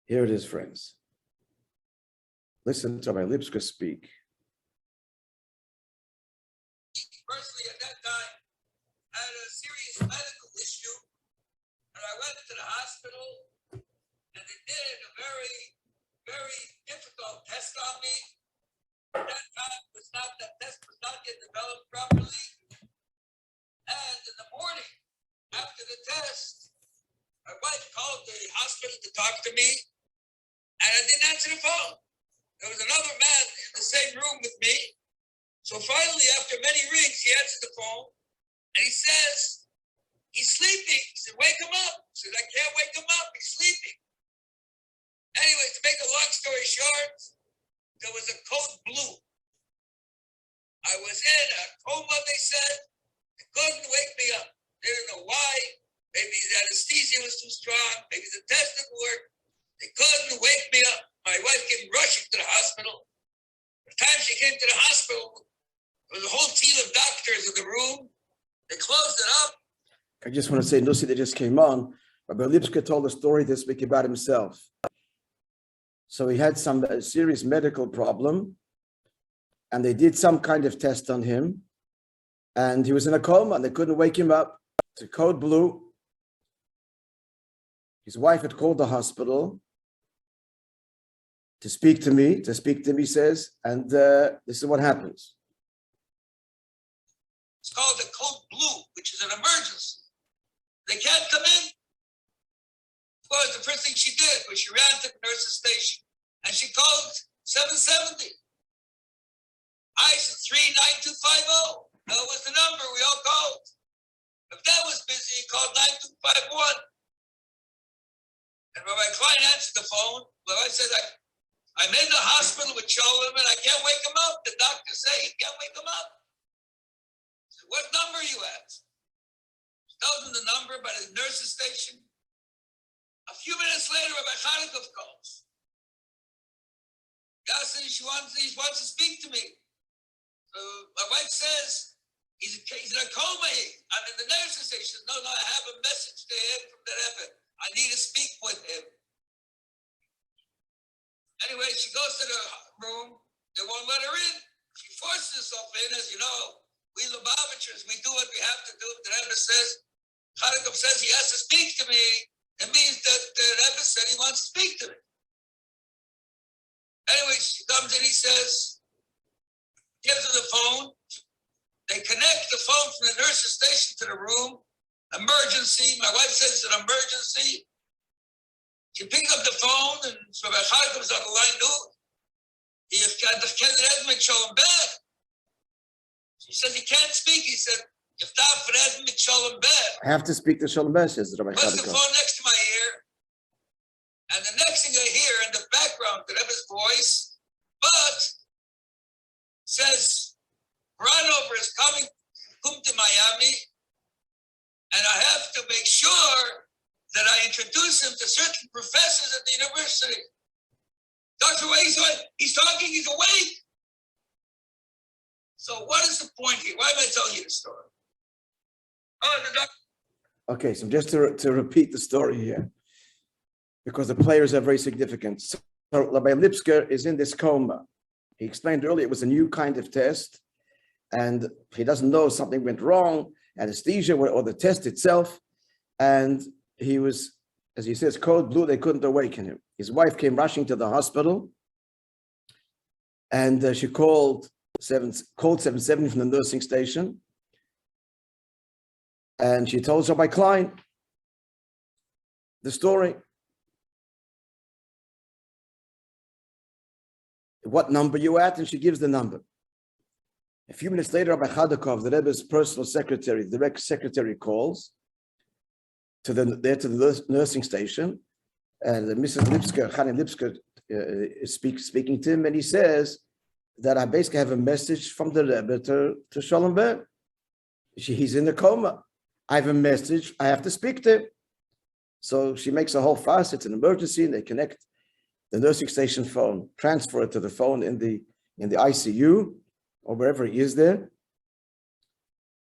Here it is, friends. Listen to Rabbi Lipsker speak. Personally, at that time, I had a serious medical issue, and I went to the hospital, and they did a very, very difficult test on me. At that time, that test was not yet developed properly. And in the morning, after the test, my wife called the hospital to talk to me, and I didn't answer the phone. There was another man in the same room with me. So finally, after many rings, he answered the phone, and he says, he's sleeping. He said, wake him up. I said, I can't wake him up. He's sleeping. Anyway, to make a long story short, there was a code blue. I was in a coma, they said. They couldn't wake me up. They didn't know why. Maybe the anesthesia was too strong. Maybe the test didn't work. They couldn't wake me up. My wife came rushing to the hospital. By the time she came to the hospital, there was a whole team of doctors in the room. They closed it up. I just want to say, Nussi, that just came on. Rabbi Lipsker told a story this week about himself. So he had some serious medical problem, and they did some kind of test on him, and he was in a coma, and they couldn't wake him up. It's a code blue. His wife had called the hospital to speak to me, he says, and this is what happens. It's called the code blue, which is an emergency. They can't come in. Of course, the first thing she did was she ran to the nurse's station and she called 770. I said 39250. That was the number we all called. If that was busy, he called 9251. And Rabbi Klein answered the phone. Rabbi said, I'm in the hospital with Sholem and I can't wake him up. The doctors say he can't wake him up. I said, what number are you at? He tells him the number by the nurse's station. A few minutes later, Rabbi Chassidic calls. He wants to speak to me. So my wife says, he's in a coma. I'm in the nurse's station. No, I have a message to him from the Rebbe. I need to speak with him. Anyway, she goes to the room. They won't let her in. She forces herself in. As you know, we Lubavitchers, we do what we have to do. The Rebbe says, Chassidic says he has to speak to me. It means that the Rebbe said he wants to speak to me. Anyway, she comes in, he says, gives her the phone. They connect the phone from the nurse's station to the room. Emergency. My wife says it's an emergency. She picks up the phone, and Rabbi Chassidic was on the line. He can't Sholem bed. She says he can't speak. He said, I have to speak to Sholem Bed, says Rabbi Chassidic. Chassidic. The phone next to my ear, and the next thing I hear in the background, the Rebbe's voice, but says, Ranover is coming to Miami, and I have to make sure that I introduce him to certain professors at the university. Dr. Way, he's talking, he's awake. So what is the point here? Why am I telling you the story? Okay, so just to repeat the story here, because the players are very significant. So Rabbi Lipsker is in this coma. He explained earlier it was a new kind of test, and he doesn't know something went wrong, anesthesia or the test itself, and he was, as he says, code blue. They couldn't awaken him. His wife came rushing to the hospital, and she called 770 from the nursing station, and she told Rabbi Klein the story. What number you at? And she gives the number. A few minutes later, Rabbi Chassidic, the Rebbe's personal secretary, the direct secretary, calls to the nursing station, and Mrs. Lipsker, Chani Lipsker, is speaking to him, and he says that I basically have a message from the Rebbe to Sholem Bed. He's in a coma. I have a message. I have to speak to him. So she makes a whole fuss. It's an emergency, and they connect the nursing station phone, transfer it to the phone in the ICU or wherever he is there.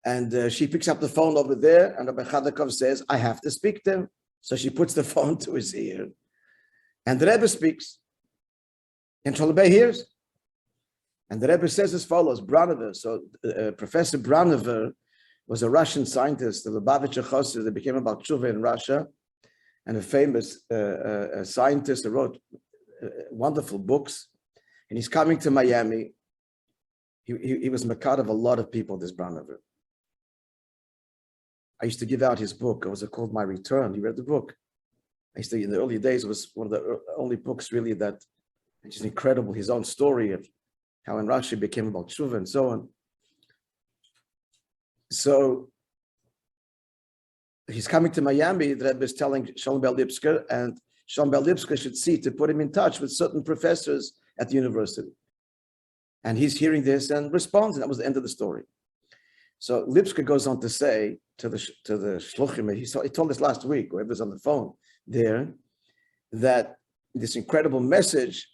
And she picks up the phone over there, and Rabbi Chassidic says, I have to speak to him. So she puts the phone to his ear. And the Rebbe speaks. And Shalom Bey hears. And the Rebbe says as follows, Branover. So Professor Branover was a Russian scientist, the Lubavitcher Chassid that became about tshuva in Russia, and a famous scientist who wrote wonderful books. And he's coming to Miami. He was makad of a lot of people, this Branover. I used to give out his book. It was called My Return. He read the book. I used to, in the early days, it was one of the only books really that, which is incredible, his own story of how in Russia it became about tshuva and so on. So he's coming to Miami. The Rebbe is telling Shalom Bel Lipsker, and Shalom Bel Lipsker should see to put him in touch with certain professors at the university. And he's hearing this and responds, and that was the end of the story. So Lipsker goes on to say to the shluchim, he told us last week, whoever was on the phone there, that this incredible message,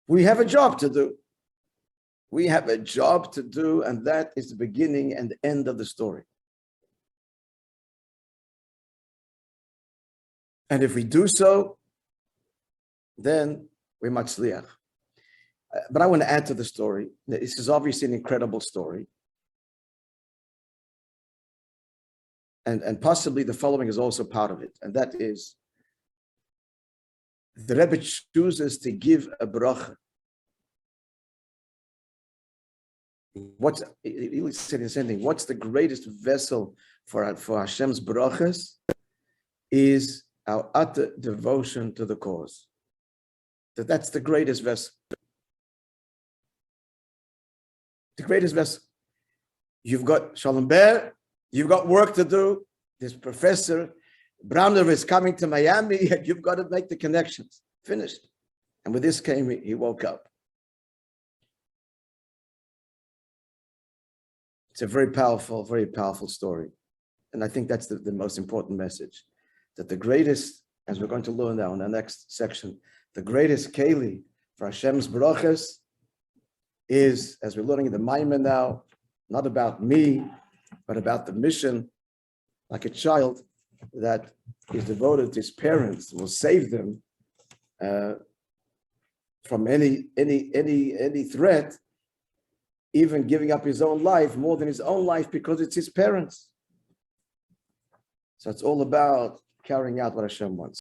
we have a job to do. We have a job to do, and that is the beginning and the end of the story. And if we do so, then we matzliach. But I want to add to the story. This is obviously an incredible story. And possibly the following is also part of it, and that is the Rebbe chooses to give a bracha. What's the greatest vessel for Hashem's brachas is our utter devotion to the cause. That's the greatest vessel. The greatest vessel. You've got Shalom Ber, you've got work to do. This professor Browner is coming to Miami, and you've got to make the connections. Finished. And with this came, he woke up. It's a very powerful story. And I think that's the most important message. That the greatest, as we're going to learn now in the next section, the greatest keli for Hashem's brachas is, as we're learning in the Maimon now, not about me, but about the mission, like a child that is devoted to his parents, will save them from any threat, even giving up his own life more than his own life because it's his parents. So it's all about carrying out what Hashem wants.